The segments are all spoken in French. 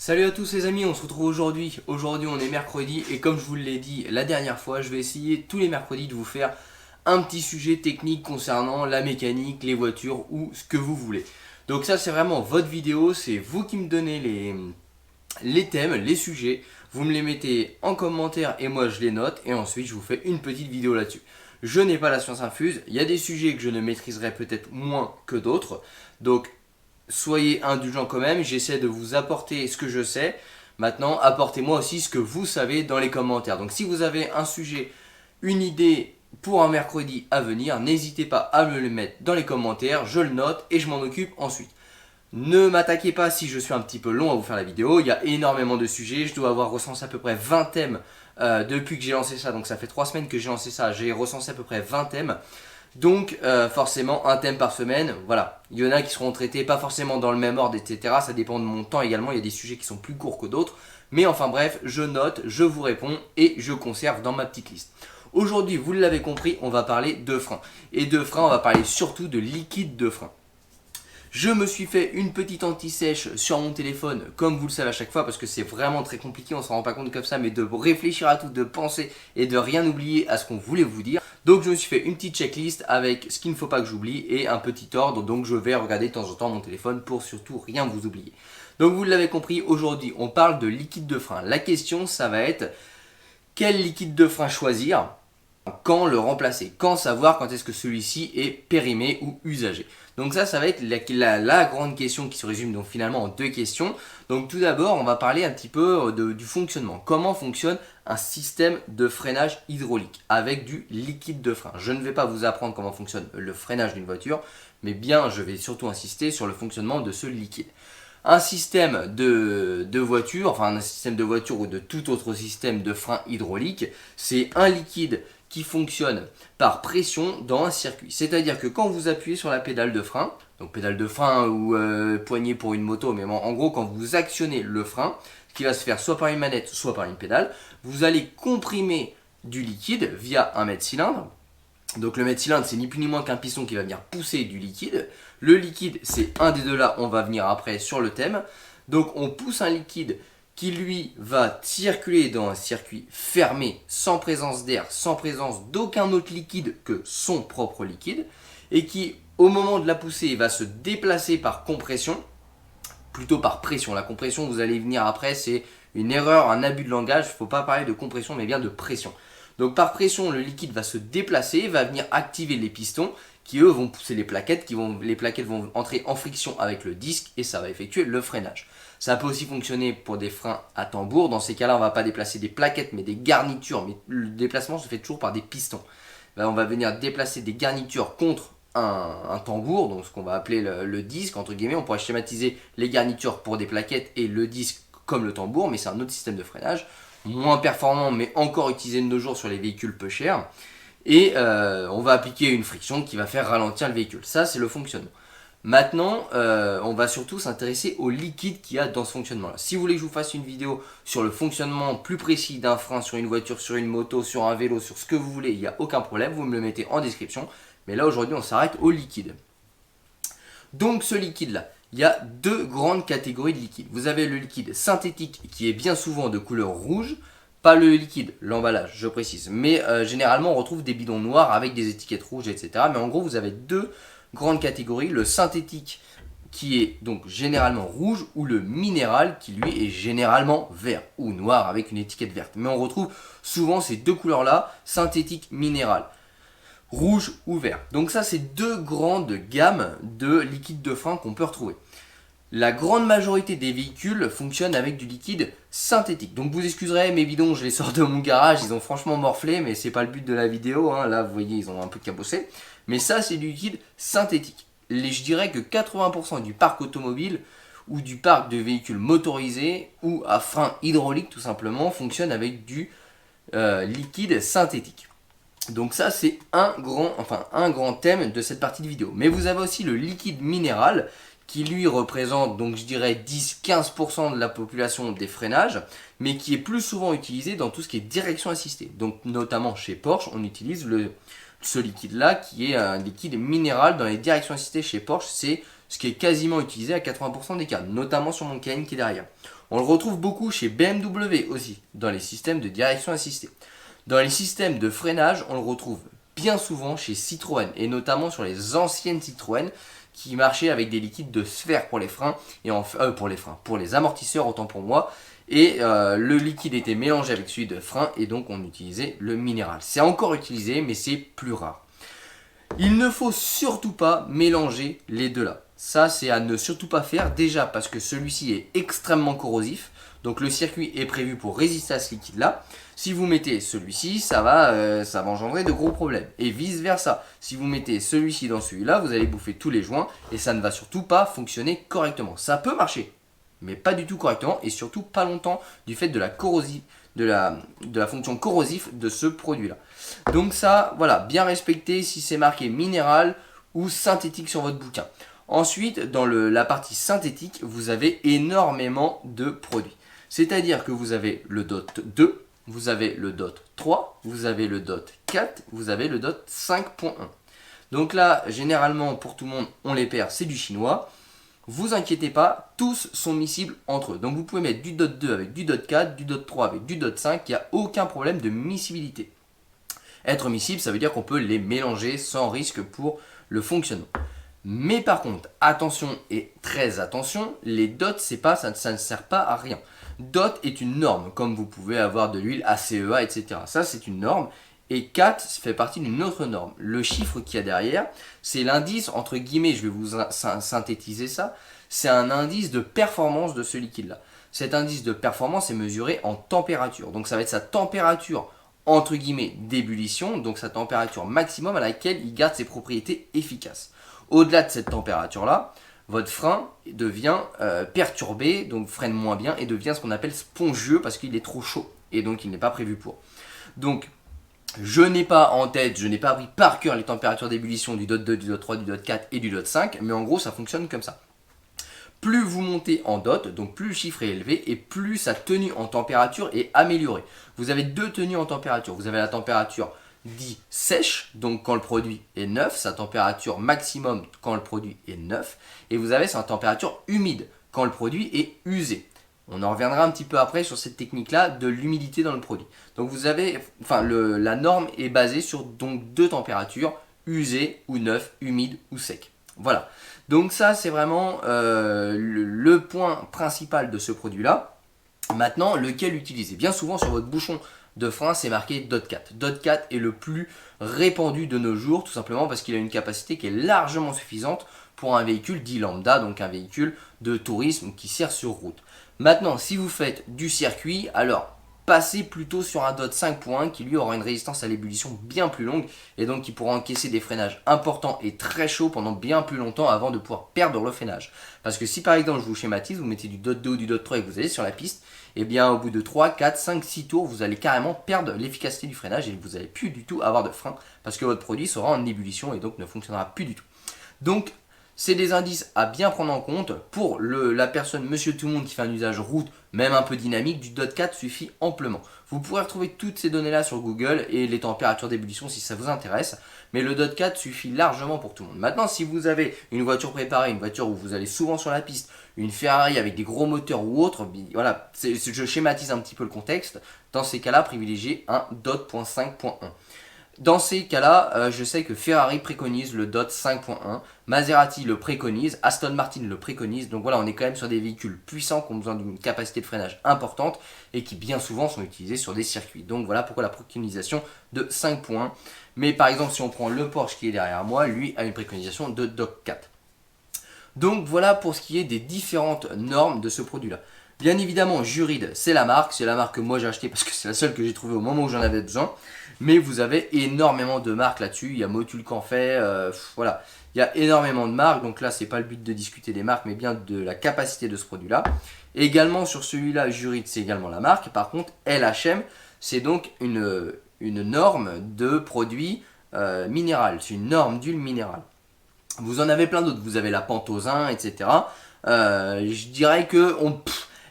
Salut à tous les amis, on se retrouve aujourd'hui. Aujourd'hui on est mercredi et comme je vous l'ai dit la dernière fois, je vais essayer tous les mercredis de vous faire un petit sujet technique concernant la mécanique, les voitures ou ce que vous voulez. Donc ça c'est vraiment votre vidéo, c'est vous qui me donnez les thèmes, les sujets, vous me les mettez en commentaire et moi je les note et ensuite je vous fais une petite vidéo là-dessus. Je n'ai pas la science infuse, il y a des sujets que je ne maîtriserai peut-être moins que d'autres, donc soyez indulgents quand même, j'essaie de vous apporter ce que je sais. Maintenant, apportez-moi aussi ce que vous savez dans les commentaires. Donc si vous avez un sujet, une idée pour un mercredi à venir, n'hésitez pas à me le mettre dans les commentaires, je le note et je m'en occupe ensuite. Ne m'attaquez pas si je suis un petit peu long à vous faire la vidéo, il y a énormément de sujets, je dois avoir recensé à peu près 20 thèmes depuis que j'ai lancé ça, donc ça fait 3 semaines que j'ai lancé ça, j'ai recensé à peu près 20 thèmes. Donc forcément un thème par semaine, voilà. Il y en a qui seront traités pas forcément dans le même ordre, etc. Ça dépend de mon temps également, il y a des sujets qui sont plus courts que d'autres. Mais enfin bref, je note, je vous réponds et je conserve dans ma petite liste. Aujourd'hui, vous l'avez compris, on va parler de frein. Et de frein, on va parler surtout de liquide de frein. Je me suis fait une petite anti-sèche sur mon téléphone, comme vous le savez à chaque fois, parce que c'est vraiment très compliqué, on ne se rend pas compte comme ça, mais de réfléchir à tout, de penser et de rien oublier à ce qu'on voulait vous dire. Donc je me suis fait une petite checklist avec ce qu'il ne faut pas que j'oublie et un petit ordre, donc je vais regarder de temps en temps mon téléphone pour surtout rien vous oublier. Donc vous l'avez compris, aujourd'hui on parle de liquide de frein. La question ça va être quel liquide de frein choisir, quand le remplacer, quand savoir quand est-ce que celui-ci est périmé ou usagé. Donc ça va être la grande question qui se résume donc finalement en deux questions. Donc tout d'abord, on va parler un petit peu du fonctionnement. Comment fonctionne un système de freinage hydraulique avec du liquide de frein. Je ne vais pas vous apprendre comment fonctionne le freinage d'une voiture, mais bien je vais surtout insister sur le fonctionnement de ce liquide. Un système de voiture, enfin un système de voiture ou de tout autre système de frein hydraulique, c'est un liquide qui fonctionne par pression dans un circuit. C'est-à-dire que quand vous appuyez sur la pédale de frein, donc pédale de frein ou poignée pour une moto, mais en gros quand vous actionnez le frein, qui va se faire soit par une manette, soit par une pédale, vous allez comprimer du liquide via un mètre-cylindre. Donc le mètre-cylindre, c'est ni plus ni moins qu'un piston qui va venir pousser du liquide. Le liquide, c'est un des deux là, on va venir après sur le thème. Donc on pousse un liquide qui lui va circuler dans un circuit fermé, sans présence d'air, sans présence d'aucun autre liquide que son propre liquide, et qui, au moment de la poussée, va se déplacer par compression, plutôt par pression. La compression, vous allez venir après, c'est une erreur, un abus de langage, il ne faut pas parler de compression, mais bien de pression. Donc par pression, le liquide va se déplacer, va venir activer les pistons, qui eux vont pousser les plaquettes, les plaquettes vont entrer en friction avec le disque, et ça va effectuer le freinage. Ça peut aussi fonctionner pour des freins à tambour. Dans ces cas-là, on ne va pas déplacer des plaquettes, mais des garnitures. Mais le déplacement se fait toujours par des pistons. Là, on va venir déplacer des garnitures contre un tambour, donc ce qu'on va appeler le disque, entre guillemets. On pourrait schématiser les garnitures pour des plaquettes et le disque comme le tambour, mais c'est un autre système de freinage. Moins performant, mais encore utilisé de nos jours sur les véhicules peu chers. Et on va appliquer une friction qui va faire ralentir le véhicule. Ça, c'est le fonctionnement. Maintenant, on va surtout s'intéresser au liquide qu'il y a dans ce fonctionnement-là. Si vous voulez que je vous fasse une vidéo sur le fonctionnement plus précis d'un frein sur une voiture, sur une moto, sur un vélo, sur ce que vous voulez, il n'y a aucun problème, vous me le mettez en description. Mais là, aujourd'hui, on s'arrête au liquide. Donc, ce liquide-là, il y a deux grandes catégories de liquide. Vous avez le liquide synthétique qui est bien souvent de couleur rouge, pas le liquide, l'emballage, je précise. Mais généralement, on retrouve des bidons noirs avec des étiquettes rouges, etc. Mais en gros, vous avez deux grande catégorie, le synthétique qui est donc généralement rouge ou le minéral qui lui est généralement vert ou noir avec une étiquette verte. Mais on retrouve souvent ces deux couleurs-là, synthétique, minéral, rouge ou vert. Donc ça, c'est deux grandes gammes de liquide de frein qu'on peut retrouver. La grande majorité des véhicules fonctionnent avec du liquide synthétique. Donc vous excuserez, mes bidons, je les sors de mon garage, ils ont franchement morflé, mais c'est pas le but de la vidéo, hein. Là vous voyez, ils ont un peu cabossé. Mais ça, c'est du liquide synthétique. Je dirais que 80% du parc automobile ou du parc de véhicules motorisés ou à frein hydraulique tout simplement fonctionne avec du liquide synthétique. Donc ça, c'est un grand thème de cette partie de vidéo. Mais vous avez aussi le liquide minéral qui lui représente, donc je dirais 10-15% de la population des freinages, mais qui est plus souvent utilisé dans tout ce qui est direction assistée. Donc notamment chez Porsche, on utilise ce liquide-là, qui est un liquide minéral dans les directions assistées chez Porsche, c'est ce qui est quasiment utilisé à 80% des cas, notamment sur mon Cayenne qui est derrière. On le retrouve beaucoup chez BMW aussi, dans les systèmes de direction assistée. Dans les systèmes de freinage, on le retrouve bien souvent chez Citroën, et notamment sur les anciennes Citroën qui marchaient avec des liquides de sphère pour les freins, et pour les amortisseurs autant pour moi, et le liquide était mélangé avec celui de frein, et donc on utilisait le minéral. C'est encore utilisé, mais c'est plus rare. Il ne faut surtout pas mélanger les deux là. Ça, c'est à ne surtout pas faire, déjà parce que celui-ci est extrêmement corrosif, donc le circuit est prévu pour résister à ce liquide là. Si vous mettez celui-ci, ça va engendrer de gros problèmes. Et vice versa, si vous mettez celui-ci dans celui-là, vous allez bouffer tous les joints et ça ne va surtout pas fonctionner correctement. Ça peut marcher, mais pas du tout correctement et surtout pas longtemps du fait de la fonction corrosive de ce produit-là. Donc ça, voilà, bien respecter si c'est marqué minéral ou synthétique sur votre bouquin. Ensuite, dans la partie synthétique, vous avez énormément de produits. C'est-à-dire que vous avez le DOT 2, vous avez le DOT 3, vous avez le DOT 4, vous avez le DOT 5.1. Donc là, généralement, pour tout le monde, on les perd, c'est du chinois. Vous inquiétez pas, tous sont miscibles entre eux. Donc vous pouvez mettre du DOT 2 avec du DOT 4, du DOT 3 avec du DOT 5, il n'y a aucun problème de miscibilité. Être miscible, ça veut dire qu'on peut les mélanger sans risque pour le fonctionnement. Mais par contre, attention et très attention, les DOT, ça ne sert pas à rien. DOT est une norme, comme vous pouvez avoir de l'huile ACEA, etc. Ça, c'est une norme. Et 4 fait partie d'une autre norme. Le chiffre qu'il y a derrière, c'est l'indice, entre guillemets, je vais vous synthétiser ça, c'est un indice de performance de ce liquide-là. Cet indice de performance est mesuré en température. Donc ça va être sa température, entre guillemets, d'ébullition, donc sa température maximum à laquelle il garde ses propriétés efficaces. Au-delà de cette température-là, votre frein devient perturbé, donc freine moins bien et devient ce qu'on appelle spongieux parce qu'il est trop chaud et donc il n'est pas prévu pour. Donc je n'ai pas en tête, je n'ai pas appris par cœur les températures d'ébullition du DOT 2, du DOT 3, du DOT 4 et du DOT 5, mais en gros ça fonctionne comme ça. Plus vous montez en DOT, donc plus le chiffre est élevé et plus sa tenue en température est améliorée. Vous avez deux tenues en température. Vous avez la température dit sèche, donc quand le produit est neuf, sa température maximum quand le produit est neuf, et vous avez sa température humide quand le produit est usé. On en reviendra un petit peu après sur cette technique-là de l'humidité dans le produit. Donc vous avez, la norme est basée sur donc deux températures, usé ou neuf, humide ou sec. Voilà. Donc ça c'est vraiment le point principal de ce produit-là. Maintenant, lequel utiliser? Bien souvent sur votre bouchon de frein, c'est marqué DOT 4. DOT 4 est le plus répandu de nos jours, tout simplement parce qu'il a une capacité qui est largement suffisante pour un véhicule dit lambda, donc un véhicule de tourisme qui sert sur route. Maintenant, si vous faites du circuit, alors passez plutôt sur un DOT 5.1 qui lui aura une résistance à l'ébullition bien plus longue et donc qui pourra encaisser des freinages importants et très chauds pendant bien plus longtemps avant de pouvoir perdre le freinage. Parce que si par exemple je vous schématise, vous mettez du DOT 2 ou du DOT 3 et que vous allez sur la piste, et bien au bout de 3, 4, 5, 6 tours, vous allez carrément perdre l'efficacité du freinage et vous n'allez plus du tout avoir de frein parce que votre produit sera en ébullition et donc ne fonctionnera plus du tout. Donc c'est des indices à bien prendre en compte. Pour la personne, monsieur tout le monde qui fait un usage route, même un peu dynamique, du DOT 4 suffit amplement. Vous pourrez retrouver toutes ces données-là sur Google et les températures d'ébullition si ça vous intéresse. Mais le DOT 4 suffit largement pour tout le monde. Maintenant, si vous avez une voiture préparée, une voiture où vous allez souvent sur la piste, une Ferrari avec des gros moteurs ou autre, voilà, je schématise un petit peu le contexte. Dans ces cas-là, privilégiez un DOT.5.1. Dans ces cas-là, je sais que Ferrari préconise le DOT 5.1, Maserati le préconise, Aston Martin le préconise. Donc voilà, on est quand même sur des véhicules puissants qui ont besoin d'une capacité de freinage importante et qui bien souvent sont utilisés sur des circuits. Donc voilà pourquoi la préconisation de 5.1. Mais par exemple, si on prend le Porsche qui est derrière moi, lui a une préconisation de DOT 4. Donc voilà pour ce qui est des différentes normes de ce produit-là. Bien évidemment, Jurid, c'est la marque que moi j'ai acheté parce que c'est la seule que j'ai trouvée au moment où j'en avais besoin. Mais vous avez énormément de marques là-dessus. Il y a Motul qu'en fait, voilà. Il y a énormément de marques. Donc là, c'est pas le but de discuter des marques, mais bien de la capacité de ce produit-là. Également sur celui-là, Jurid, c'est également la marque. Par contre, LHM, c'est donc une norme de produit minéral. C'est une norme d'huile minérale. Vous en avez plein d'autres. Vous avez la Pantozin, etc. Je dirais que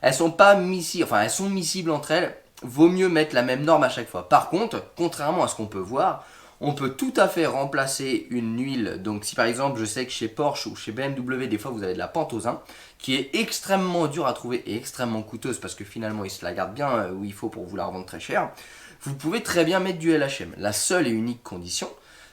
elles sont pas miscibles, elles sont miscibles entre elles. Vaut mieux mettre la même norme à chaque fois. Par contre, contrairement à ce qu'on peut voir, On peut tout à fait remplacer une huile. Donc si par exemple je sais que chez Porsche ou chez BMW des fois vous avez de la pentosine qui est extrêmement dure à trouver et extrêmement coûteuse parce que finalement ils se la gardent bien où il faut pour vous la revendre très cher. Vous pouvez très bien mettre du LHM. La seule et unique condition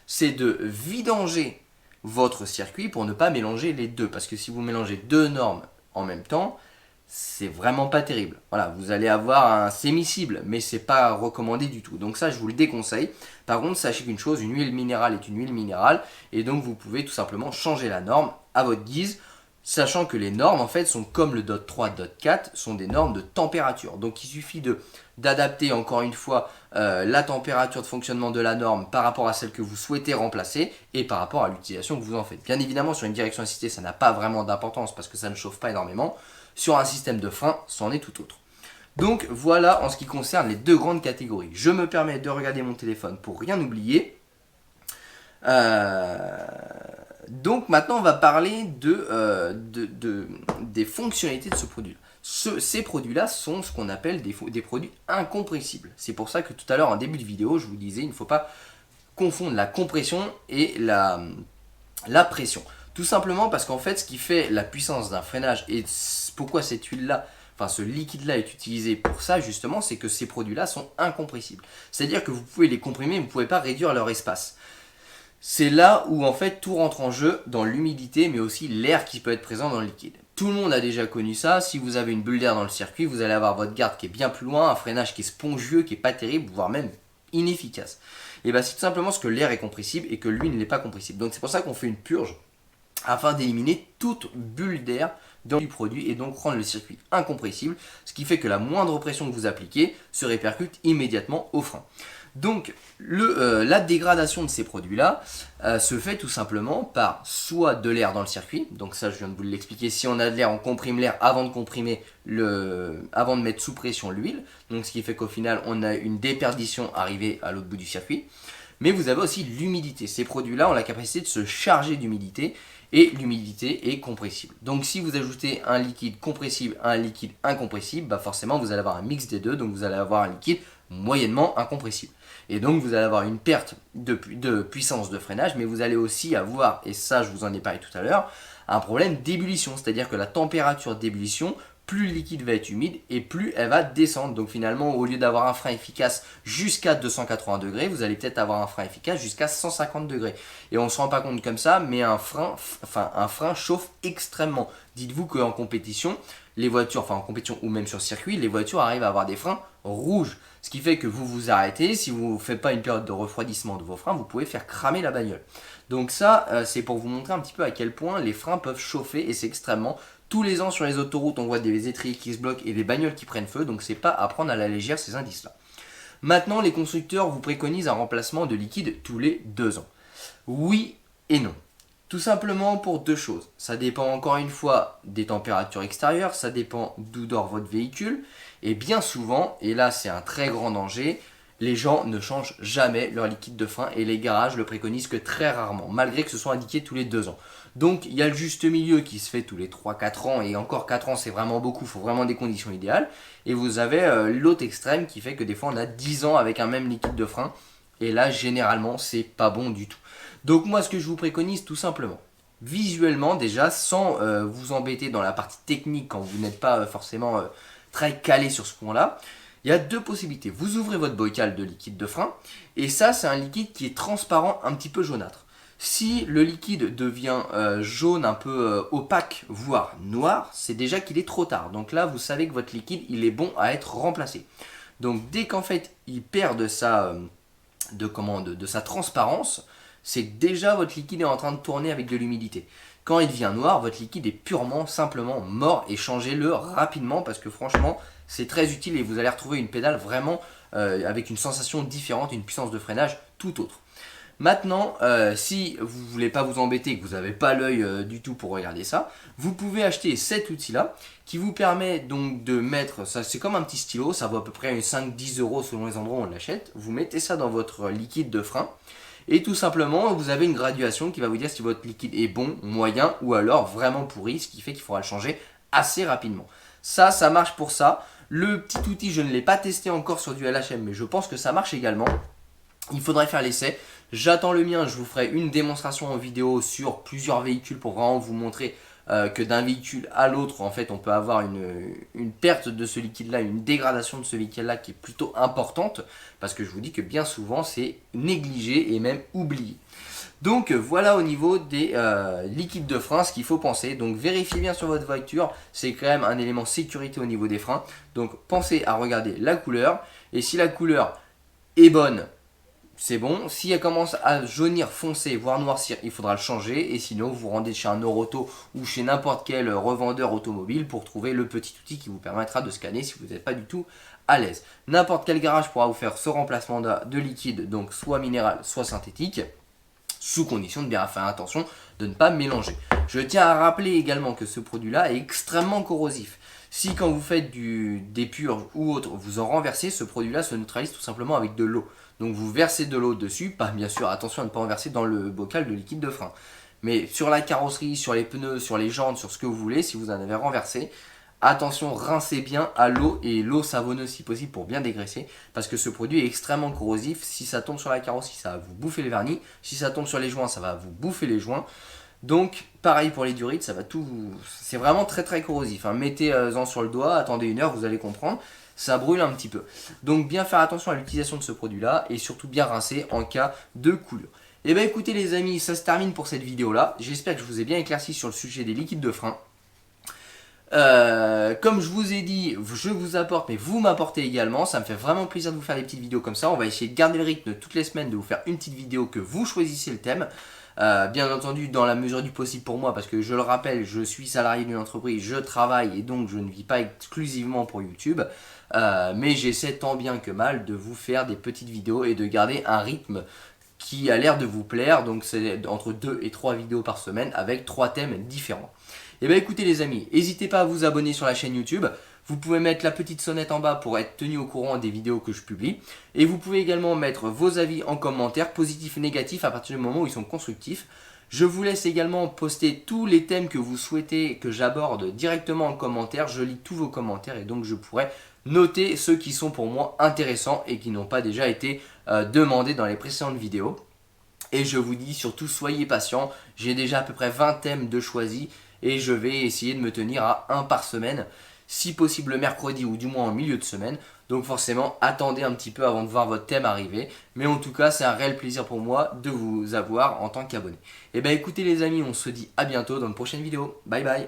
c'est de vidanger votre circuit pour ne pas mélanger les deux. Parce que si vous mélangez deux normes en même temps, c'est vraiment pas terrible. Voilà, vous allez avoir un sémiscible, mais c'est pas recommandé du tout. Donc ça, je vous le déconseille. Par contre, sachez qu'une chose, une huile minérale est une huile minérale, et donc vous pouvez tout simplement changer la norme à votre guise, sachant que les normes en fait sont comme le DOT 3, DOT 4, sont des normes de température. Donc il suffit d'adapter encore une fois la température de fonctionnement de la norme par rapport à celle que vous souhaitez remplacer et par rapport à l'utilisation que vous en faites. Bien évidemment, sur une direction assistée, ça n'a pas vraiment d'importance parce que ça ne chauffe pas énormément. Sur un système de frein, c'en est tout autre. Donc voilà en ce qui concerne les deux grandes catégories. Je me permets de regarder mon téléphone pour rien oublier. Donc maintenant on va parler des fonctionnalités de ce produit. Ces produits-là sont ce qu'on appelle des produits incompressibles. C'est pour ça que tout à l'heure en début de vidéo je vous disais il ne faut pas confondre la compression et la pression. Tout simplement parce qu'en fait ce qui fait la puissance d'un freinage et pourquoi cette huile-là, enfin ce liquide-là est utilisé pour ça justement, c'est que ces produits-là sont incompressibles. C'est-à-dire que vous pouvez les comprimer, mais vous ne pouvez pas réduire leur espace. C'est là où en fait tout rentre en jeu dans l'humidité, mais aussi l'air qui peut être présent dans le liquide. Tout le monde a déjà connu ça. Si vous avez une bulle d'air dans le circuit, vous allez avoir votre garde qui est bien plus loin, un freinage qui est spongieux, qui est pas terrible, voire même inefficace. Et bien c'est tout simplement parce que l'air est compressible et que l'huile n'est pas compressible. Donc c'est pour ça qu'on fait une purge afin d'éliminer toute bulle d'air dans du produit et donc rendre le circuit incompressible, ce qui fait que la moindre pression que vous appliquez se répercute immédiatement au frein. Donc la dégradation de ces produits-là se fait tout simplement par soit de l'air dans le circuit, donc ça je viens de vous l'expliquer, si on a de l'air on comprime l'air avant de comprimer avant de mettre sous pression l'huile, donc ce qui fait qu'au final on a une déperdition arrivée à l'autre bout du circuit. Mais vous avez aussi l'humidité. Ces produits-là ont la capacité de se charger d'humidité et l'humidité est compressible. Donc si vous ajoutez un liquide compressible à un liquide incompressible, bah forcément vous allez avoir un mix des deux, donc vous allez avoir un liquide moyennement incompressible. Et donc vous allez avoir une perte de puissance de freinage, mais vous allez aussi avoir, et ça je vous en ai parlé tout à l'heure, un problème d'ébullition, c'est-à-dire que la température d'ébullition, plus le liquide va être humide et plus elle va descendre. Donc finalement, au lieu d'avoir un frein efficace jusqu'à 280 degrés, vous allez peut-être avoir un frein efficace jusqu'à 150 degrés. Et on ne se rend pas compte comme ça, mais un frein chauffe extrêmement. Dites-vous qu'en compétition, les voitures, enfin en compétition ou même sur circuit, les voitures arrivent à avoir des freins rouges. Ce qui fait que vous vous arrêtez, si vous ne faites pas une période de refroidissement de vos freins, vous pouvez faire cramer la bagnole. Donc ça, c'est pour vous montrer un petit peu à quel point les freins peuvent chauffer et c'est extrêmement. Tous les ans sur les autoroutes, on voit des étriers qui se bloquent et des bagnoles qui prennent feu, donc c'est pas à prendre à la légère ces indices-là. Maintenant, les constructeurs vous préconisent un remplacement de liquide tous les 2 ans. Oui et non. Tout simplement pour deux choses. Ça dépend encore une fois des températures extérieures, ça dépend d'où dort votre véhicule, et bien souvent, et là c'est un très grand danger, les gens ne changent jamais leur liquide de frein et les garages le préconisent que très rarement, malgré que ce soit indiqué tous les 2 ans. Donc il y a le juste milieu qui se fait tous les 3-4 ans et encore 4 ans c'est vraiment beaucoup, il faut vraiment des conditions idéales. Et vous avez l'autre extrême qui fait que des fois on a 10 ans avec un même liquide de frein et là généralement c'est pas bon du tout. Donc moi ce que je vous préconise tout simplement, visuellement déjà sans vous embêter dans la partie technique quand vous n'êtes pas forcément très calé sur ce point-là, il y a deux possibilités. Vous ouvrez votre bocal de liquide de frein et ça c'est un liquide qui est transparent, un petit peu jaunâtre. Si le liquide devient jaune, un peu opaque, voire noir, c'est déjà qu'il est trop tard. Donc là, vous savez que votre liquide, il est bon à être remplacé. Donc dès qu'en fait, il perd de sa transparence, c'est que déjà votre liquide est en train de tourner avec de l'humidité. Quand il devient noir, votre liquide est purement, simplement mort et changez-le rapidement parce que franchement, c'est très utile et vous allez retrouver une pédale vraiment avec une sensation différente, une puissance de freinage tout autre. Maintenant, si vous ne voulez pas vous embêter et que vous n'avez pas l'œil du tout pour regarder ça, vous pouvez acheter cet outil-là qui vous permet donc de mettre, ça c'est comme un petit stylo, ça vaut à peu près 5-10 euros selon les endroits où on l'achète. Vous mettez ça dans votre liquide de frein et tout simplement vous avez une graduation qui va vous dire si votre liquide est bon, moyen ou alors vraiment pourri, ce qui fait qu'il faudra le changer assez rapidement. Ça marche pour ça. Le petit outil, je ne l'ai pas testé encore sur du LHM, mais je pense que ça marche également. Il faudrait faire l'essai. J'attends le mien, je vous ferai une démonstration en vidéo sur plusieurs véhicules pour vraiment vous montrer que d'un véhicule à l'autre, en fait, on peut avoir une perte de ce liquide-là, une dégradation de ce liquide-là qui est plutôt importante, parce que je vous dis que bien souvent, c'est négligé et même oublié. Donc voilà au niveau des liquides de frein ce qu'il faut penser. Donc vérifiez bien sur votre voiture, c'est quand même un élément sécurité au niveau des freins. Donc pensez à regarder la couleur, et si la couleur est bonne, c'est bon. Si elle commence à jaunir, foncer, voire noircir, il faudra le changer. Et sinon, vous rendez chez un Euroauto ou chez n'importe quel revendeur automobile pour trouver le petit outil qui vous permettra de scanner si vous n'êtes pas du tout à l'aise. N'importe quel garage pourra vous faire ce remplacement de liquide, donc soit minéral, soit synthétique, sous condition de bien faire attention de ne pas mélanger. Je tiens à rappeler également que ce produit-là est extrêmement corrosif. Si quand vous faites des purges ou autre, vous en renversez, ce produit-là se neutralise tout simplement avec de l'eau. Donc vous versez de l'eau dessus, pas bien sûr, attention à ne pas en verser dans le bocal de liquide de frein. Mais sur la carrosserie, sur les pneus, sur les jantes, sur ce que vous voulez, si vous en avez renversé, attention, rincez bien à l'eau et l'eau savonneuse si possible pour bien dégraisser, parce que ce produit est extrêmement corrosif. Si ça tombe sur la carrosserie, ça va vous bouffer le vernis. Si ça tombe sur les joints, ça va vous bouffer les joints. Donc pareil pour les durites, ça va tout. C'est vraiment très très corrosif. Hein. Mettez-en sur le doigt, attendez 1 heure, vous allez comprendre. Ça brûle un petit peu. Donc bien faire attention à l'utilisation de ce produit-là et surtout bien rincer en cas de coulure. Et bien écoutez les amis, ça se termine pour cette vidéo-là. J'espère que je vous ai bien éclairci sur le sujet des liquides de frein. Comme je vous ai dit, je vous apporte, mais vous m'apportez également. Ça me fait vraiment plaisir de vous faire des petites vidéos comme ça. On va essayer de garder le rythme toutes les semaines, de vous faire une petite vidéo que vous choisissez le thème. Bien entendu, dans la mesure du possible pour moi, parce que je le rappelle, je suis salarié d'une entreprise, je travaille et donc je ne vis pas exclusivement pour YouTube. Mais j'essaie tant bien que mal de vous faire des petites vidéos et de garder un rythme qui a l'air de vous plaire. Donc c'est entre 2 et 3 vidéos par semaine avec 3 thèmes différents. Et bien écoutez les amis, n'hésitez pas à vous abonner sur la chaîne YouTube. Vous pouvez mettre la petite sonnette en bas pour être tenu au courant des vidéos que je publie. Et vous pouvez également mettre vos avis en commentaire, positifs et négatifs à partir du moment où ils sont constructifs. Je vous laisse également poster tous les thèmes que vous souhaitez que j'aborde directement en commentaire. Je lis tous vos commentaires et donc je pourrai noter ceux qui sont pour moi intéressants et qui n'ont pas déjà été demandés dans les précédentes vidéos. Et je vous dis surtout soyez patients, j'ai déjà à peu près 20 thèmes de choisis et je vais essayer de me tenir à 1 par semaine, si possible le mercredi ou du moins en milieu de semaine. Donc forcément attendez un petit peu avant de voir votre thème arriver, mais en tout cas c'est un réel plaisir pour moi de vous avoir en tant qu'abonné. Et bien écoutez les amis, on se dit à bientôt dans une prochaine vidéo, bye bye.